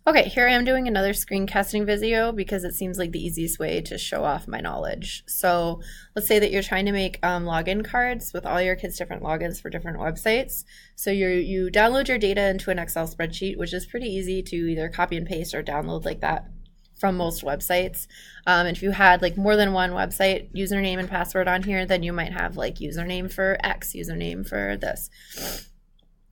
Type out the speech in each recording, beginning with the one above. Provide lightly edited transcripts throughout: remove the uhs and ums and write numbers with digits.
Okay, here I am doing another screencasting video because it seems like the easiest way to show off my knowledge. So let's say that you're trying to make login cards with all your kids' different logins for different websites. So you download your data into an Excel spreadsheet, which is pretty easy to either copy and paste or download like that from most websites. If you had like more than one website username and password on here, then you might have like username for X, username for this.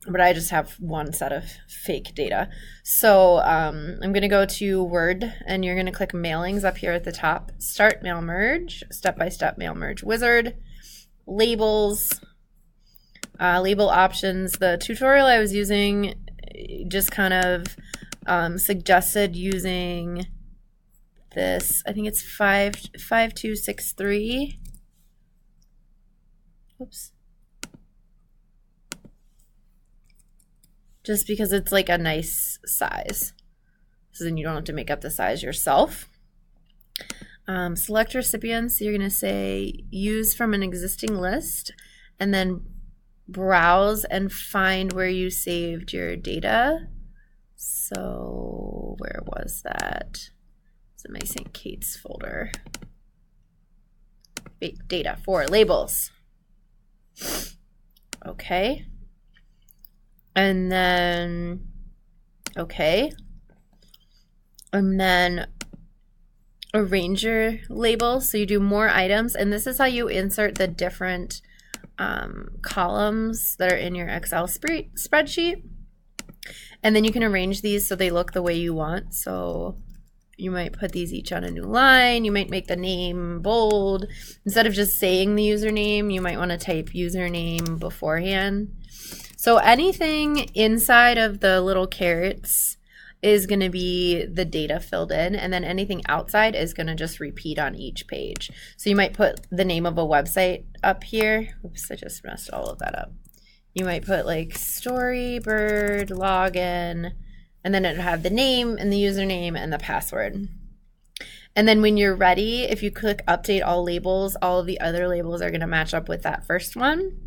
But I just have one set of fake data. So I'm going to go to Word, and you're going to click Mailings up here at the top. Start Mail Merge, Step-by-Step Mail Merge Wizard, Labels, Label Options. The tutorial I was using just kind of suggested using this. I think it's 5263. Oops. Just because it's like a nice size. So then you don't have to make up the size yourself. Select recipients. You're going to say use from an existing list, and then browse and find where you saved your data. So where was that? It's in my St. Kate's folder. Data for labels. Okay. And then, okay, and then arrange your labels so you do more items, and this is how you insert the different columns that are in your Excel spreadsheet, and then you can arrange these so they look the way you want. So you might put these each on a new line. You might make the name bold. Instead of just saying the username, you might want to type username beforehand. So anything inside of the little carrots is going to be the data filled in, and then anything outside is going to just repeat on each page. So you might put the name of a website up here. Oops, I just messed all of that up. You might put like Storybird login, and then it would have the name and the username and the password. And then when you're ready, if you click update all labels, all of the other labels are going to match up with that first one.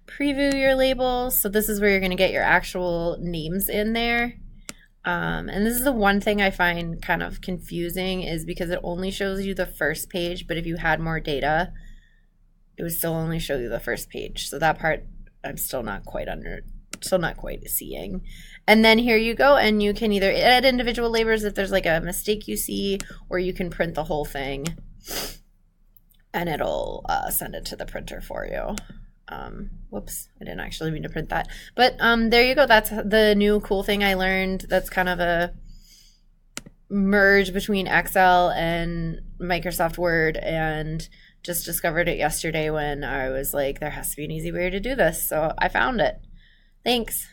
Preview your labels. So this is where you're going to get your actual names in there. And this is the one thing I find kind of confusing, is because it only shows you the first page, but if you had more data, it would still only show you the first page. So that part I'm still not quite seeing. And then here you go, and you can either add individual labels if there's like a mistake you see, or you can print the whole thing and it'll send it to the printer for you. Whoops, I didn't actually mean to print that. But there you go. That's the new cool thing I learned. That's kind of a merge between Excel and Microsoft Word, and just discovered it yesterday when I was like, there has to be an easy way to do this. So I found it. Thanks.